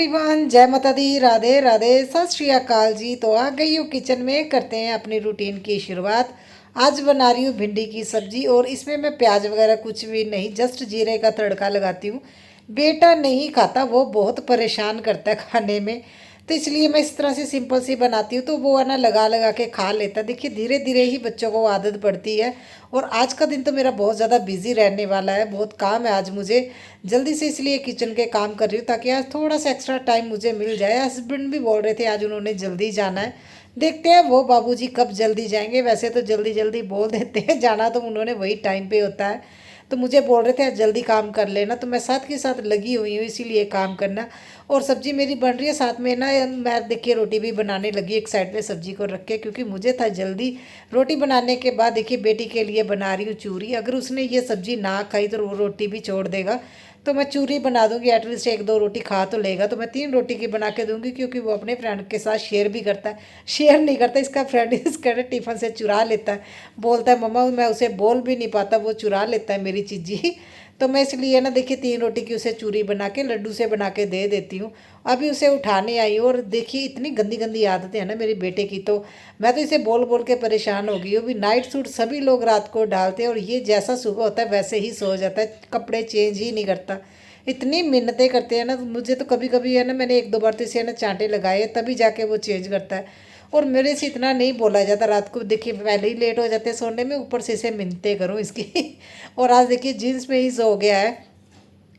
Everyone, जय माता दी, राधे राधे, सत श्री अकाल जी। तो आ गई हूँ किचन में, करते हैं अपनी रूटीन की शुरुआत। आज बना रही हूँ भिंडी की सब्जी और इसमें मैं प्याज वगैरह कुछ भी नहीं, जस्ट जीरे का तड़का लगाती हूँ। बेटा नहीं खाता, वो बहुत परेशान करता है खाने में, तो इसलिए मैं इस तरह से सिंपल सी बनाती हूँ तो वो है ना लगा लगा के खा लेता है। देखिए धीरे धीरे ही बच्चों को आदत पड़ती है। और आज का दिन तो मेरा बहुत ज़्यादा बिजी रहने वाला है, बहुत काम है आज मुझे जल्दी से, इसलिए किचन के काम कर रही हूँ ताकि आज थोड़ा सा एक्स्ट्रा टाइम मुझे मिल जाए। हस्बैंड भी बोल रहे थे आज उन्होंने जल्दी जाना है, देखते हैं वो बाबूजी कब जल्दी जाएंगे। वैसे तो जल्दी जल्दी बोल देते हैं, जाना तो उन्होंने वही टाइम पे होता है। तो मुझे बोल रहे थे आज जल्दी काम कर लेना, तो मैं साथ के साथ लगी हुई हूँ इसीलिए काम करना। और सब्जी मेरी बन रही है साथ में ना, मैं देखिए रोटी भी बनाने लगी एक साइड पे सब्जी को रख के, क्योंकि मुझे था जल्दी। रोटी बनाने के बाद देखिए बेटी के लिए बना रही हूँ चूरी। अगर उसने ये सब्जी ना खाई तो वो रोटी भी छोड़ देगा, तो मैं चूरी बना दूंगी, एटलीस्ट एक दो रोटी खा तो लेगा। तो मैं 3 रोटी की बना के दूंगी, क्योंकि वो अपने फ्रेंड के साथ शेयर भी करता है। शेयर नहीं करता, इसका फ्रेंड इसका टिफ़िन से चुरा लेता है, बोलता है मम्मा, मैं उसे बोल भी नहीं पाता, वो चुरा लेता है मेरी चीज़ी। तो मैं इसलिए ना देखिए 3 रोटी की उसे चूरी बना के लड्डू से बना के दे देती हूँ। अभी उसे उठाने आई हूँ और देखिए इतनी गंदी गंदी आदतें हैं ना मेरे बेटे की, तो मैं तो इसे बोल बोल के परेशान हो गई हूँ। भी नाइट सूट सभी लोग रात को डालते हैं और ये जैसा सुबह होता है वैसे ही सो जाता है, कपड़े चेंज ही नहीं करता। इतनी मिन्नतें करते हैं ना मुझे, तो कभी कभी है ना मैंने 1-2 बार तो इसे ना चांटे लगाए तभी जाके वो चेंज करता है। और मेरे से इतना नहीं बोला जाता, रात को देखिए पहले ही लेट हो जाते हैं सोने में, ऊपर से इसे मिन्नतें करूँ इसकी। और आज देखिए जीन्स में ही सो गया है।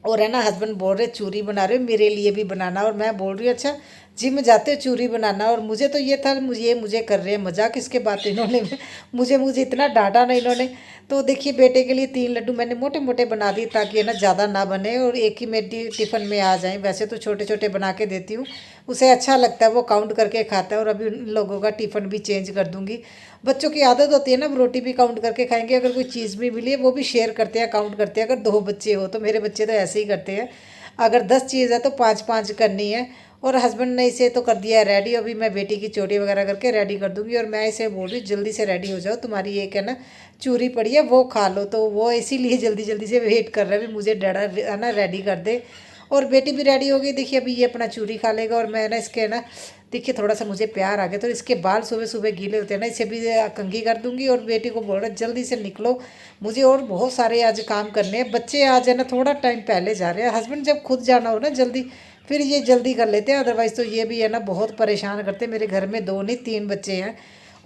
और है ना हस्बैंड बोल रहे चूरी बना रहे हो, मेरे लिए भी बनाना। और मैं बोल रही हूँ अच्छा जिम जाते हो चूरी बनाना। और मुझे तो ये था मुझे कर रहे हैं मजाक, इसके बाद इन्होंने मुझे मुझे इतना डांटा ना इन्होंने। तो देखिए बेटे के लिए 3 लड्डू मैंने मोटे मोटे बना दिए ताकि है ना ज़्यादा ना बने और एक ही मेरी टिफ़िन में आ जाएं। वैसे तो छोटे छोटे बना के देती हूँ, उसे अच्छा लगता है, वो काउंट करके खाता है। और अभी उन लोगों का टिफ़िन भी चेंज कर दूँगी। बच्चों की आदत होती है ना, रोटी भी काउंट करके खाएंगे, अगर कोई चीज़ भी मिली है वो भी शेयर करते हैं, काउंट करते हैं। अगर 2 बच्चे हो तो मेरे बच्चे तो ऐसे ही करते हैं, अगर 10 चीज़ है तो 5-5 करनी है। और हस्बैंड ने इसे तो कर दिया है रेडी, अभी मैं बेटी की चोटी वगैरह करके रेडी कर दूंगी। और मैं इसे बोल रही जल्दी से रेडी हो जाओ, तुम्हारी एक है ना चूरी पड़ी है वो खा लो। तो वो इसीलिए जल्दी जल्दी से वेट कर रहा है भी मुझे डैडा है ना रेडी कर दे। और बेटी भी रेडी हो गई, देखिए अभी ये अपना चूरी खा लेगा। और मैं ना इसके ना देखिए थोड़ा सा मुझे प्यार आ गया, तो इसके बाल सुबह सुबह गीले होते हैं ना, इसे भी कंघी कर दूंगी। और बेटी को बोल रहा जल्दी से निकलो, मुझे और बहुत सारे आज काम करने हैं। बच्चे आज है ना थोड़ा टाइम पहले जा रहे हैं, हस्बैंड जब खुद जाना हो ना जल्दी फिर ये जल्दी कर लेते हैं, अदरवाइज़ तो ये भी है ना बहुत परेशान करते हैं। मेरे घर में 2 नहीं 3 बच्चे हैं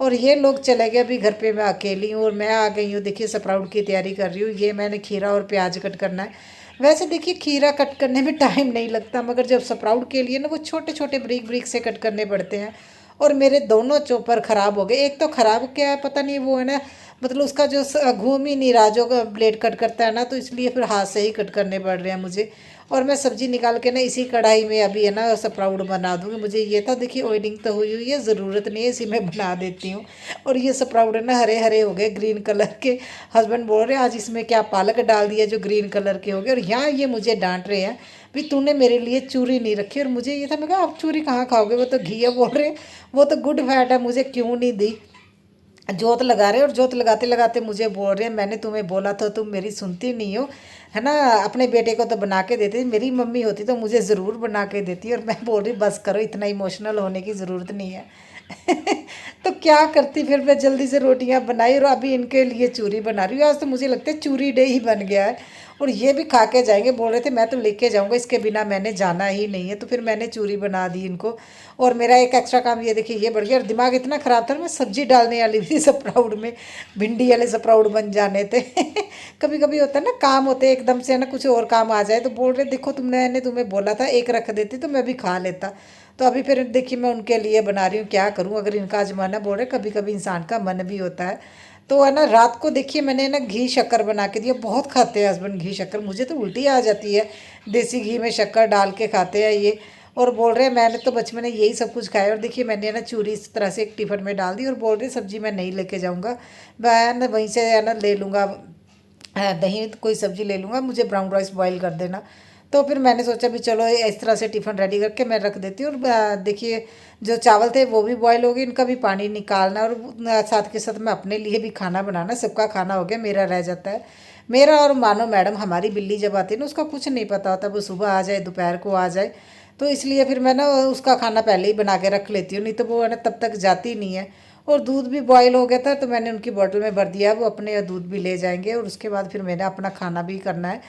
और ये लोग चले गए, अभी घर पे मैं अकेली हूँ और मैं आ गई हूँ। देखिए स्प्राउट की तैयारी कर रही हूँ, ये मैंने खीरा और प्याज कट करना है। वैसे देखिए खीरा कट करने में टाइम नहीं लगता, मगर जब स्प्राउट के लिए ना वो छोटे छोटे ब्रीक ब्रीक से कट करने पड़ते हैं। और मेरे दोनों चॉपर ख़राब हो गए, एक तो ख़राब क्या है पता नहीं, वो है ना मतलब उसका जो घूम ही नहीं रहा, जो ब्लेड कट करता है ना, तो इसलिए फिर हाथ से ही कट करने पड़ रहे हैं मुझे। और मैं सब्ज़ी निकाल के ना इसी कढ़ाई में अभी है ना स्प्राउट बना दूँगी। मुझे ये था देखिए ऑयलिंग तो हुई हुई है, ज़रूरत नहीं है, इसी में बना देती हूँ। और ये स्प्राउट है ना हरे हरे हो गए, ग्रीन कलर के। हस्बैंड बोल रहे हैं आज इसमें क्या पालक डाल दिया जो ग्रीन कलर के हो गए। और यहाँ ये मुझे डांट रहे हैं भी तूने मेरे लिए चूरी नहीं रखी। और मुझे ये था मैं कहा आप चूरी कहाँ खाओगे, वो तो घी है, बोल रहे हैं वो तो गुड फैट है, मुझे क्यों नहीं दी। जोत लगा रहे और जोत लगाते लगाते मुझे बोल रहे हैं मैंने तुम्हें बोला था तुम मेरी सुनती नहीं हो, है ना। अपने बेटे को तो बना के देती, मेरी मम्मी होती तो मुझे ज़रूर बना के देती। और मैं बोल रही बस करो, इतना इमोशनल होने की ज़रूरत नहीं है। तो क्या करती, फिर मैं जल्दी से रोटियां बनाई और अभी इनके लिए चूरी बना रही हूँ। आज तो मुझे लगता है चूरी डे ही बन गया है। और ये भी खा के जाएंगे, बोल रहे थे मैं तो लेके जाऊंगा, इसके बिना मैंने जाना ही नहीं है। तो फिर मैंने चूरी बना दी इनको। और मेरा एक एक्स्ट्रा काम ये देखिए ये बढ़ गया, और दिमाग इतना ख़राब था ना, मैं सब्जी डालने वाली थी स्प्राउट में, भिंडी वाले स्प्राउट बन जाने थे। कभी कभी होता है ना काम होते हैं एकदम से, है ना कुछ और काम आ जाए, तो बोल रहे देखो मैंने तुम्हें बोला था एक रख देती तो मैं भी खा लेता। तो अभी फिर देखिए मैं उनके लिए बना रही हूँ, क्या करूँ, अगर इनका आज मन है, बोल रहे कभी कभी इंसान का मन भी होता है। तो है ना रात को देखिए मैंने ना घी शक्कर बना के दिया, बहुत खाते हैं हस्बैंड घी शक्कर, मुझे तो उल्टी आ जाती है। देसी घी में शक्कर डाल के खाते हैं ये। और बोल रहे हैं मैंने तो बचपन में यही सब कुछ खाया। और देखिए मैंने ना चूरी इस तरह से एक टिफ़िन में डाल दी और बोल रहे सब्जी मैं नहीं लेके जाऊँगा, मैं ना वहीं से है ना ले लूँगा, दही कोई सब्जी ले लूँगा, मुझे ब्राउन राइस बॉईल कर देना। तो फिर मैंने सोचा भी चलो इस तरह से टिफ़िन रेडी करके मैं रख देती हूँ। और देखिए जो चावल थे वो भी बॉईल हो गए, इनका भी पानी निकालना, और साथ के साथ मैं अपने लिए भी खाना बनाना, सबका खाना हो गया, मेरा रह जाता है। मेरा और मानो मैडम हमारी बिल्ली जब आती है ना उसका कुछ नहीं पता होता, वो सुबह आ जाए दोपहर को आ जाए। तो इसलिए फिर मैं ना उसका खाना पहले ही बना के रख लेती हूँ, नहीं तो वो है ना तब तक जाती नहीं है। और दूध भी बॉयल हो गया था तो मैंने उनकी बोतल में भर दिया, वो अपने दूध भी ले जाएंगे और उसके बाद फिर मैंने अपना खाना भी करना है।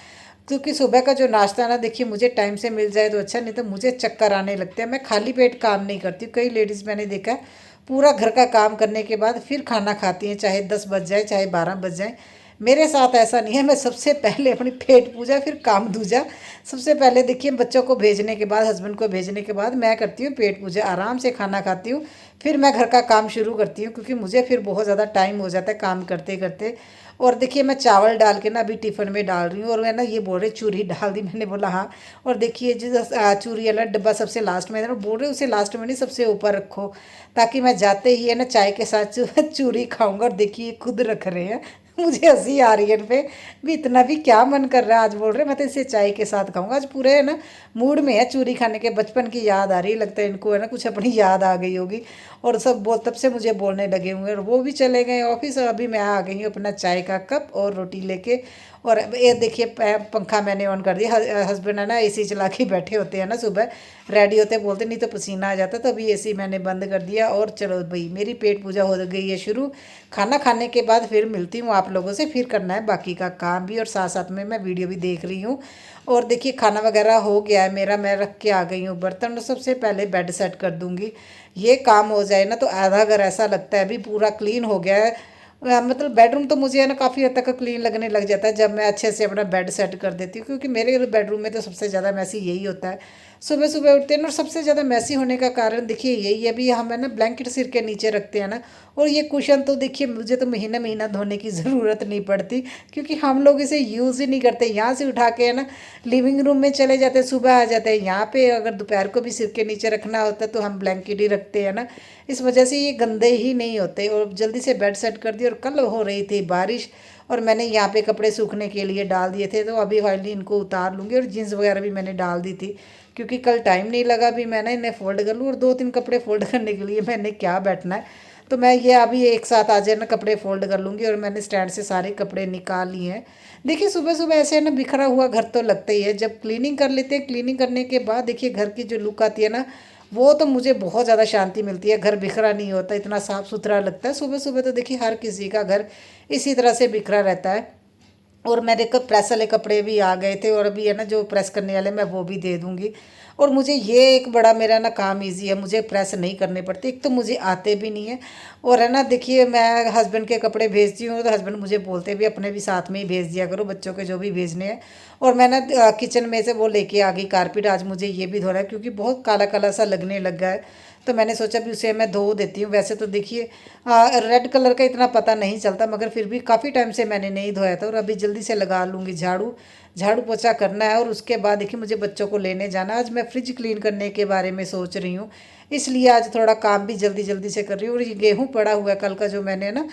क्योंकि सुबह का जो नाश्ता है ना, देखिए मुझे टाइम से मिल जाए तो अच्छा, नहीं तो मुझे चक्कर आने लगते हैं। मैं खाली पेट काम नहीं करती हूँ। कई लेडीज़ मैंने देखा है पूरा घर का काम करने के बाद फिर खाना खाती हैं, चाहे 10 बज जाए चाहे 12 बज जाए। मेरे साथ ऐसा नहीं है। मैं सबसे पहले अपनी पेट पूजा फिर काम दूजा। सबसे पहले देखिए बच्चों को भेजने के बाद, हस्बैंड को भेजने के बाद मैं करती हूँ पेट पूजा, आराम से खाना खाती हूँ। फिर मैं घर का काम शुरू करती हूँ, क्योंकि मुझे फिर बहुत ज़्यादा टाइम हो जाता है काम करते करते। और देखिए मैं चावल डाल के ना अभी टिफ़िन में डाल रही हूँ, और मैं ना ये बोल रहे चूरी डाल दी, मैंने बोला हाँ। और देखिए जिस चूरी वाला डब्बा सबसे लास्ट में है ना, बोल रहे उसे लास्ट में नहीं सबसे ऊपर रखो, ताकि मैं जाते ही है ना चाय के साथ चूरी खाऊंगा। और देखिए खुद रख रहे हैं। मुझे हंसी आ रही है इन पे भी, इतना भी क्या मन कर रहा है आज। बोल रहे मैं तो इसे चाय के साथ खाऊंगा आज, पूरे है ना मूड में है चूरी खाने के। बचपन की याद आ रही है, लगता है इनको है ना कुछ अपनी याद आ गई होगी। और सब बोल तब से मुझे बोलने लगे हुए हैं। और वो भी चले गए ऑफिस, और अभी मैं आ गई हूँ अपना चाय का कप और रोटी लेके। और अब ये देखिए पंखा मैंने ऑन कर दिया। हस्बैंड है ना एसी चला के बैठे होते हैं ना, सुबह रेडी होते बोलते नहीं तो पसीना आ जाता, तो अभी एसी मैंने बंद कर दिया। और चलो भाई मेरी पेट पूजा हो गई है शुरू। खाना खाने के बाद फिर मिलती हूँ आप लोगों से, फिर करना है बाकी का काम भी, और साथ साथ में मैं वीडियो भी देख रही हूँ। और देखिए खाना वगैरह हो गया है मेरा, मैं रख के आ गई हूँ बर्तन। तो सबसे पहले बेड सेट कर दूँगी। ये काम हो जाए ना तो आधा घर ऐसा लगता है अभी पूरा क्लीन हो गया है। मतलब बेडरूम तो मुझे है ना काफ़ी हद तक क्लीन लगने लग जाता है जब मैं अच्छे से अपना बेड सेट कर देती हूँ, क्योंकि मेरे बेडरूम में तो सबसे ज़्यादा मैसी यही होता है। सुबह सुबह उठते हैं ना, और सबसे ज़्यादा मैसी होने का कारण देखिए यही है। अभी हम है ना ब्लैंकेट सिर के नीचे रखते हैं ना, और ये कुशन तो देखिए मुझे तो महीना महीना धोने की ज़रूरत नहीं पड़ती, क्योंकि हम लोग इसे यूज़ ही नहीं करते। यहाँ से उठा के है ना लिविंग रूम में चले जाते हैं, सुबह आ जाते हैं यहाँ पे। अगर दोपहर को भी सिर के नीचे रखना होता है तो हम ब्लैंकेट ही रखते हैं ना, इस वजह से ये गंदे ही नहीं होते। और जल्दी से बेड सेट कर दिया। और कल हो रही थी बारिश, और मैंने यहाँ पे कपड़े सूखने के लिए डाल दिए थे, तो अभी फाइनली इनको उतार लूँगी। और जीन्स वगैरह भी मैंने डाल दी थी, क्योंकि कल टाइम नहीं लगा भी मैंने इन्हें फ़ोल्ड कर लूँ। और 2-3 कपड़े फ़ोल्ड करने के लिए मैंने क्या बैठना है, तो मैं ये अभी एक साथ आ जाए ना कपड़े फ़ोल्ड कर लूँगी। और मैंने स्टैंड से सारे कपड़े निकाल लिए हैं। देखिए सुबह सुबह ऐसे है ना बिखरा हुआ घर तो लगता ही है, जब क्लीनिंग कर लेते हैं, क्लीनिंग करने के बाद देखिए घर की जो लुक आती है ना, वो तो मुझे बहुत ज़्यादा शांति मिलती है। घर बिखरा नहीं होता, इतना साफ़ सुथरा लगता है। सुबह सुबह तो देखिए हर किसी का घर इसी तरह से बिखरा रहता है। और मेरे को प्रेस वाले कपड़े भी आ गए थे, और अभी है ना जो प्रेस करने वाले मैं वो भी दे दूँगी। और मुझे ये एक बड़ा मेरा ना काम इजी है, मुझे प्रेस नहीं करने पड़ते, एक तो मुझे आते भी नहीं है। और है ना देखिए मैं हस्बैंड के कपड़े भेजती हूँ तो हस्बैंड मुझे बोलते भी अपने भी साथ में ही भेज दिया करो, बच्चों के जो भी भेजने हैं। और मैं ना किचन में से वो लेके आ गई कारपेट, आज मुझे ये भी धोना है क्योंकि बहुत काला काला सा लगने लग गया है। तो मैंने सोचा भी उसे मैं धो देती हूँ। वैसे तो देखिए रेड कलर का इतना पता नहीं चलता, मगर फिर भी काफ़ी टाइम से मैंने नहीं धोया था। और अभी जल्दी से लगा लूँगी झाड़ू, झाड़ू पोछा करना है। और उसके बाद देखिए मुझे बच्चों को लेने जाना है। आज मैं फ्रिज क्लीन करने के बारे में सोच रही हूँ, इसलिए आज थोड़ा काम भी जल्दी जल्दी से कर रही हूँ। और ये गेहूँ पड़ा हुआ है कल का, जो मैंने ना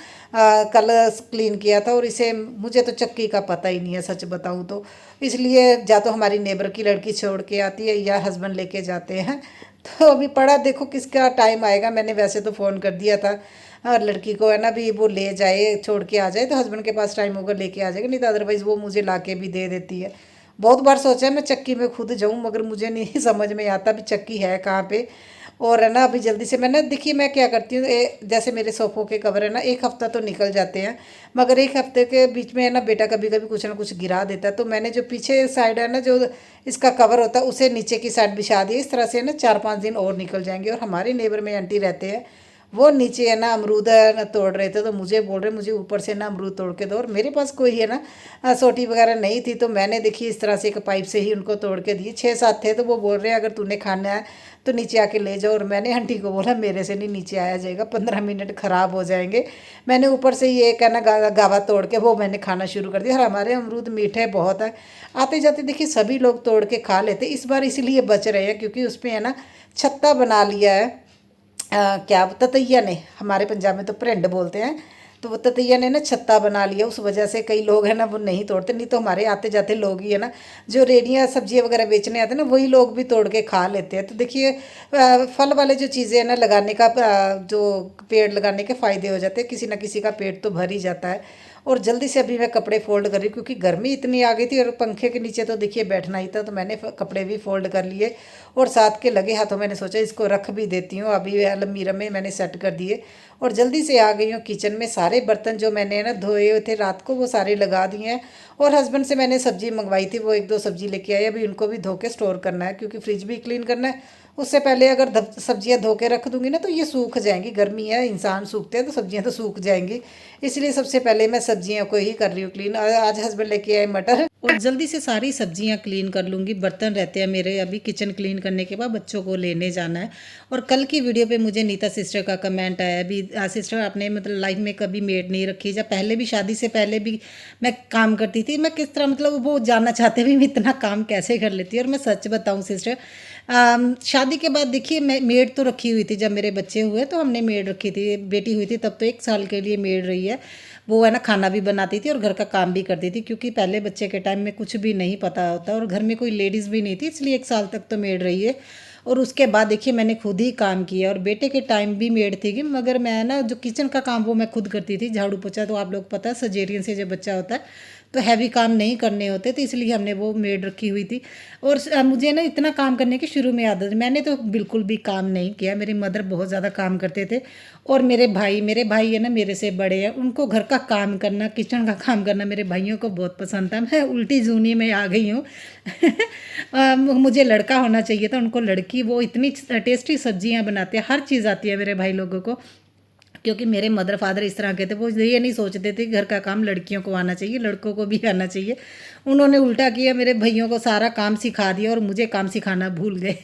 कल क्लीन किया था। और इसे मुझे तो चक्की का पता ही नहीं है सच बताऊँ तो, इसलिए या तो हमारी नेबर की लड़की छोड़ के आती है या हस्बैंड लेके जाते हैं। तो अभी पड़ा, देखो किसका टाइम आएगा। मैंने वैसे तो फ़ोन कर दिया था और लड़की को है ना भी वो ले जाए, छोड़ के आ जाए, तो हस्बैंड के पास टाइम होगा लेके आ जाएगा, नहीं तो अदरवाइज़ वो मुझे ला के भी दे देती है। बहुत बार सोचा है मैं चक्की में खुद जाऊँ, मगर मुझे नहीं समझ में आता भी चक्की है कहाँ पे। और है ना अभी जल्दी से मैंने देखिए मैं क्या करती हूँ, जैसे मेरे सोफ़ों के कवर है ना, एक हफ़्ता तो निकल जाते हैं, मगर एक हफ़्ते के बीच में है ना बेटा कभी कभी कुछ ना कुछ गिरा देता है। तो मैंने जो पीछे साइड है ना जो इसका कवर होता है, उसे नीचे की साइड बिछा दिया। इस तरह से ना 4-5 दिन और निकल जाएंगे। और हमारे नेबर में आंटी रहते हैं, वो नीचे है ना अमरूद है ना तोड़ रहे थे, तो मुझे बोल रहे मुझे ऊपर से ना अमरूद तोड़ के दो। और मेरे पास कोई है ना सोटी वगैरह नहीं थी, तो मैंने देखी इस तरह से एक पाइप से ही उनको तोड़ के दिए। 6-7 थे, तो वो बोल रहे हैं अगर तूने खाना है तो नीचे आके ले जाओ। और मैंने आंटी को बोला मेरे से नहीं नीचे आया जाएगा, 15 मिनट ख़राब हो जाएंगे। मैंने ऊपर से ये एक है ना गावा तोड़ के वो मैंने खाना शुरू कर दिया। और हमारे अमरूद मीठे बहुत है, आते जाते देखिए सभी लोग तोड़ के खा लेते। इस बार इसलिए बच रहे हैं क्योंकि उस पर है ना छत्ता बना लिया है। क्या ततैया ने, हमारे पंजाब में तो परिंड बोलते हैं, तो वो ततैया ने ना छत्ता बना लिया, उस वजह से कई लोग हैं ना वो नहीं तोड़ते। नहीं तो हमारे आते जाते लोग ही है ना जो रेडियाँ सब्जियाँ वगैरह बेचने आते हैं ना, वही लोग भी तोड़ के खा लेते हैं। तो देखिए फल वाले जो चीज़ें हैं ना लगाने का जो पेड़ लगाने के फ़ायदे हो जाते हैं, किसी ना किसी का पेट तो भर ही जाता है। और जल्दी से अभी मैं कपड़े फोल्ड कर रही हूँ क्योंकि गर्मी इतनी आ गई थी और पंखे के नीचे तो देखिए बैठना ही था, तो मैंने कपड़े भी फोल्ड कर लिए और साथ के लगे हाथों मैंने सोचा इसको रख भी देती हूँ। अभी अलमीरा में मैंने सेट कर दिए और जल्दी से आ गई हूँ किचन में। सारे बर्तन जो मैंने ना धोए हुए थे रात को वो सारे लगा दिए हैं और हस्बैंड से मैंने सब्जी मंगवाई थी, वो 1-2 सब्जी लेके आए। अभी उनको भी धो के स्टोर करना है क्योंकि फ्रिज भी क्लीन करना है। उससे पहले अगर सब्जियां धो के रख दूंगी ना तो ये सूख जाएंगी, गर्मी है इंसान सूखते हैं तो सब्जियां तो सूख जाएंगी, इसलिए सबसे पहले मैं सब्जियों को ही कर रही हूँ क्लीन। आज हस्बैंड लेके आए मटर और जल्दी से सारी सब्जियां क्लीन कर लूँगी। बर्तन रहते हैं मेरे अभी किचन क्लीन करने के बाद, बच्चों को लेने जाना है। और कल की वीडियो पे मुझे नीता सिस्टर का कमेंट आया अभी, सिस्टर आपने मतलब लाइफ में कभी मेड नहीं रखी, जब पहले भी शादी से पहले भी मैं काम करती थी, मैं किस तरह मतलब वो जानना चाहते भी मैं इतना काम कैसे कर लेती हूँ। और मैं सच बताऊँ सिस्टर, शादी के बाद देखिए मैं मेड तो रखी हुई थी, जब मेरे बच्चे हुए तो हमने मेड रखी थी, बेटी हुई थी तब तो 1 साल के लिए मेड रही है। वो है ना खाना भी बनाती थी और घर का काम भी करती थी क्योंकि पहले बच्चे के टाइम में कुछ भी नहीं पता होता और घर में कोई लेडीज़ भी नहीं थी, इसलिए 1 साल तक तो मेड रही है। और उसके बाद देखिए मैंने खुद ही काम किया और बेटे के टाइम भी मेड थी कि मगर मैं ना जो किचन का काम वो मैं खुद करती थी, झाड़ू पोछा तो आप लोग पता है सजेरियन से जब बच्चा होता है तो हैवी काम नहीं करने होते, तो इसलिए हमने वो मेड रखी हुई थी। और मुझे ना इतना काम करने की शुरू में आदत, मैंने तो बिल्कुल भी काम नहीं किया, मेरी मदर बहुत ज़्यादा काम करते थे। और मेरे भाई है ना मेरे से बड़े हैं, उनको घर का काम करना किचन का काम करना मेरे भाइयों को बहुत पसंद था। मैं उल्टी जूनी में आ गई हूँ मुझे लड़का होना चाहिए था, उनको लड़की। वो इतनी टेस्टी सब्जियाँ बनाते हैं, हर चीज़ आती है मेरे भाई लोगों को, क्योंकि मेरे मदर फादर इस तरह के थे, वो ये नहीं सोचते थे घर का काम लड़कियों को आना चाहिए, लड़कों को भी आना चाहिए। उन्होंने उल्टा किया, मेरे भाइयों को सारा काम सिखा दिया और मुझे काम सिखाना भूल गए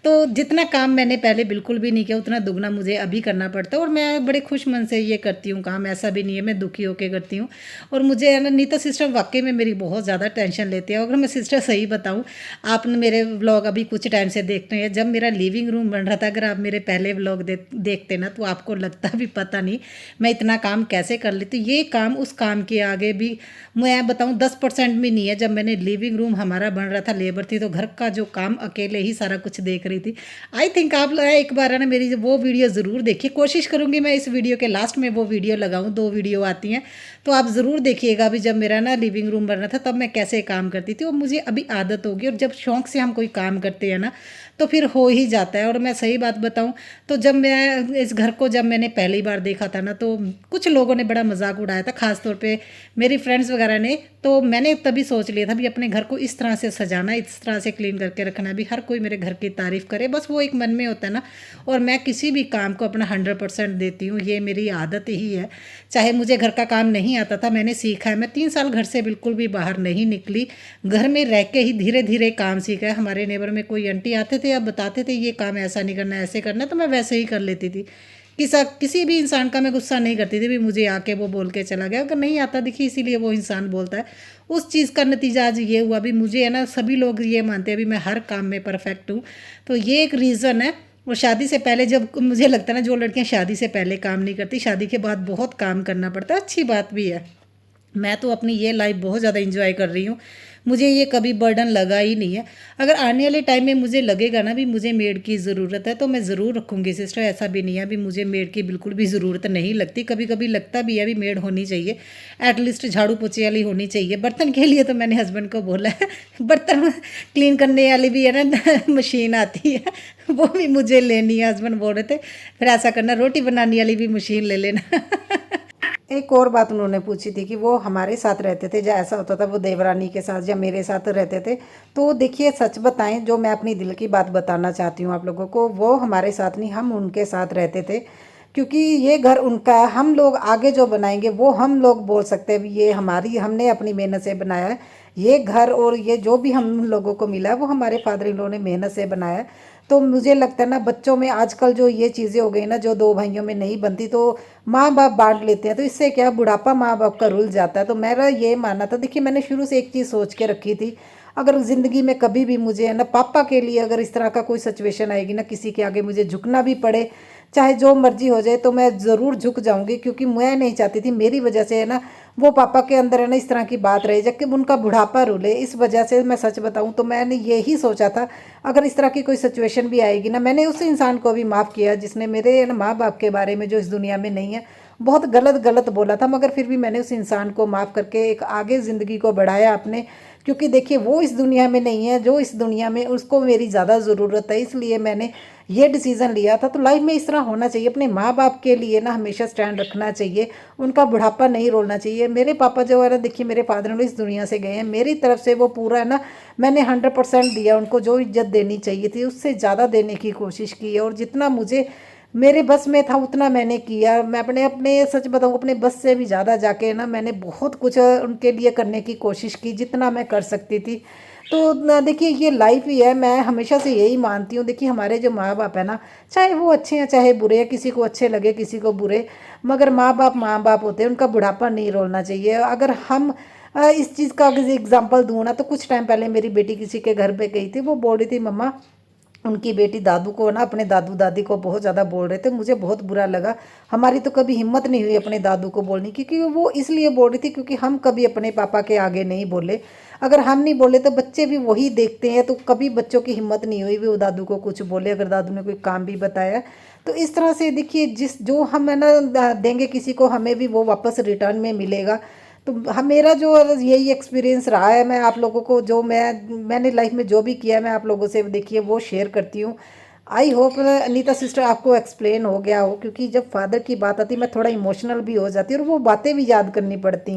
तो जितना काम मैंने पहले बिल्कुल भी नहीं किया उतना दुगना मुझे अभी करना पड़ता है। और मैं बड़े खुश मन से ये करती हूँ काम, ऐसा भी नहीं है मैं दुखी होकर करती हूँ। और मुझे है ना नीता सिस्टर वाकई में मेरी बहुत ज़्यादा टेंशन लेते हैं। अगर मैं सिस्टर सही बताऊँ, आपने मेरे व्लॉग अभी कुछ टाइम से देखते हैं, जब मेरा लिविंग रूम बन रहा था, अगर आप मेरे पहले व्लॉग देखते ना तो आपको लगता भी पता नहीं मैं इतना काम कैसे कर लेती। ये काम उस काम के आगे भी मैं बताऊँ 10% भी नहीं है। जब मैंने लिविंग रूम हमारा बन रहा था, लेबर थी, तो घर का जो काम अकेले ही सारा कुछ देख रही थी। आई थिंक आप एक बार है ना मेरी वो वीडियो ज़रूर देखिए, कोशिश करूँगी मैं इस वीडियो के लास्ट में वो वीडियो लगाऊँ, 2 वीडियो आती हैं तो आप ज़रूर देखिएगा। अभी जब मेरा ना लिविंग रूम बन रहा था तब मैं कैसे काम करती थी, और मुझे अभी आदत होगी। और जब शौक़ से हम कोई काम करते हैं ना तो फिर हो ही जाता है। और मैं सही बात बताऊं तो जब मैं इस घर को जब मैंने पहली बार देखा था ना तो कुछ लोगों ने बड़ा मजाक उड़ाया था, ख़ास तौर पे मेरी फ्रेंड्स वगैरह ने। तो मैंने तभी सोच लिया था भी अपने घर को इस तरह से सजाना, इस तरह से क्लीन करके रखना, भी हर कोई मेरे घर की तारीफ़ करे, बस वो एक मन में होता है ना। और मैं किसी भी काम को अपना 100% देती हूँ, ये मेरी आदत ही है। चाहे मुझे घर का काम नहीं आता था, मैंने सीखा है। मैं 3 साल घर से बिल्कुल भी बाहर नहीं निकली, घर में रह के ही धीरे धीरे काम सीखा है। हमारे नेबर में कोई आंटी आते थे, अब बताते थे ये काम ऐसा नहीं करना ऐसे करना, तो मैं वैसे ही कर लेती थी। किसी भी इंसान का मैं गुस्सा नहीं करती थी भी मुझे आके वो बोल के चला गया, अगर नहीं आता देखिए इसीलिए वो इंसान बोलता है। उस चीज़ का नतीजा आज ये हुआ भी, मुझे है ना सभी लोग ये मानते हैं भी मैं हर काम में परफेक्ट हूँ, तो ये एक रीज़न है। और शादी से पहले जब मुझे लगता है ना जो लड़कियाँ शादी से पहले काम नहीं करती, शादी के बाद बहुत काम करना पड़ता है, अच्छी बात भी है। मैं तो अपनी ये लाइफ बहुत ज़्यादा इंजॉय कर रही हूँ, मुझे ये कभी बर्डन लगा ही नहीं है। अगर आने वाले टाइम में मुझे लगेगा ना भी मुझे मेड की ज़रूरत है तो मैं ज़रूर रखूँगी सिस्टर, ऐसा भी नहीं है भी मुझे मेड की बिल्कुल भी ज़रूरत नहीं लगती। कभी कभी लगता भी है भी मेड होनी चाहिए, एटलीस्ट झाड़ू पोछे वाली होनी चाहिए। बर्तन के लिए तो मैंने हस्बैंड को बोला है बर्तन क्लीन करने वाली भी है ना मशीन आती है, वो भी मुझे लेनी है। हस्बैंड बोल रहे थे फिर ऐसा करना, रोटी बनाने वाली भी मशीन ले लेना एक और बात उन्होंने पूछी थी कि वो हमारे साथ रहते थे, या ऐसा होता था वो देवरानी के साथ या मेरे साथ रहते थे। तो देखिए सच बताएं, जो मैं अपनी दिल की बात बताना चाहती हूँ आप लोगों को, वो हमारे साथ नहीं, हम उनके साथ रहते थे। क्योंकि ये घर उनका है, हम लोग आगे जो बनाएंगे वो हम लोग बोल सकते हैं ये हमने अपनी मेहनत से बनाया है ये घर, और ये जो भी हम लोगों को मिला है वो हमारे फादर इन लॉ ने मेहनत से बनाया है। तो मुझे लगता है ना बच्चों में आजकल जो ये चीज़ें हो गई ना, जो 2 भाइयों में नहीं बनती तो माँ बाप बांट लेते हैं, तो इससे क्या बुढ़ापा माँ बाप का रुल जाता है। तो मेरा ये मानना था, देखिए मैंने शुरू से एक चीज़ सोच के रखी थी, अगर ज़िंदगी में कभी भी मुझे है ना पापा के लिए अगर इस तरह का कोई सिचुएशन आएगी ना, किसी के आगे मुझे झुकना भी पड़े, चाहे जो मर्जी हो जाए तो मैं ज़रूर झुक जाऊंगी, क्योंकि मैं नहीं चाहती थी मेरी वजह से है ना वो पापा के अंदर है ना इस तरह की बात रही, जबकि उनका बुढ़ापा रूले। इस वजह से मैं सच बताऊं तो मैंने यही सोचा था, अगर इस तरह की कोई सिचुएशन भी आएगी ना, मैंने उस इंसान को भी माफ़ किया जिसने मेरे माँ बाप के बारे में, जो इस दुनिया में नहीं है, बहुत गलत गलत बोला था, मगर फिर भी मैंने उस इंसान को माफ़ करके एक आगे ज़िंदगी को बढ़ाया अपने। क्योंकि देखिए वो इस दुनिया में नहीं है, जो इस दुनिया में उसको मेरी ज़्यादा ज़रूरत है, इसलिए मैंने ये डिसीज़न लिया था। तो लाइफ में इस तरह होना चाहिए, अपने माँ बाप के लिए ना हमेशा स्टैंड रखना चाहिए, उनका बुढ़ापा नहीं रोलना चाहिए। मेरे पापा जो है ना, देखिए मेरे फादर इन लॉ इस दुनिया से गए हैं, मेरी तरफ से वो पूरा है ना मैंने 100% दिया उनको, जो इज्जत देनी चाहिए थी उससे ज़्यादा देने की कोशिश की है, और जितना मुझे मेरे बस में था उतना मैंने किया। मैं अपने अपने सच बताऊँ, अपने बस से भी ज़्यादा जाके ना मैंने बहुत कुछ उनके लिए करने की कोशिश की, जितना मैं कर सकती थी। तो देखिए ये लाइफ ही है, मैं हमेशा से यही मानती हूँ। देखिए हमारे जो माँ बाप है ना, चाहे वो अच्छे हैं चाहे बुरे हैं, किसी को अच्छे लगे किसी को बुरे, मगर माँ बाप होते हैं, उनका बुढ़ापा नहीं रोलना चाहिए। अगर हम इस चीज़ का अगर एग्जाम्पल दूँ ना, तो कुछ टाइम पहले मेरी बेटी किसी के घर पे गई थी, वो बोल रही थी मम्मा, उनकी बेटी दादू को ना, अपने दादू दादी को बहुत ज़्यादा बोल रहे थे, मुझे बहुत बुरा लगा। हमारी तो कभी हिम्मत नहीं हुई अपने दादू को बोलने की, क्योंकि वो इसलिए बोल रही थी क्योंकि हम कभी अपने पापा के आगे नहीं बोले। अगर हम नहीं बोले तो बच्चे भी वही देखते हैं, तो कभी बच्चों की हिम्मत नहीं हुई वो दादू को कुछ बोले, अगर दादू ने कोई काम भी बताया। तो इस तरह से देखिए, जिस जो हम है ना देंगे किसी को, हमें भी वो वापस रिटर्न में मिलेगा। तो हम मेरा जो यही एक्सपीरियंस रहा है, मैं आप लोगों को जो मैंने लाइफ में जो भी किया है, मैं आप लोगों से देखिए वो शेयर करती हूँ। आई होप अनीता सिस्टर आपको एक्सप्लेन हो गया हो, क्योंकि जब फादर की बात आती है मैं थोड़ा इमोशनल भी हो जाती हूँ, और वो बातें भी याद करनी पड़ती हैं।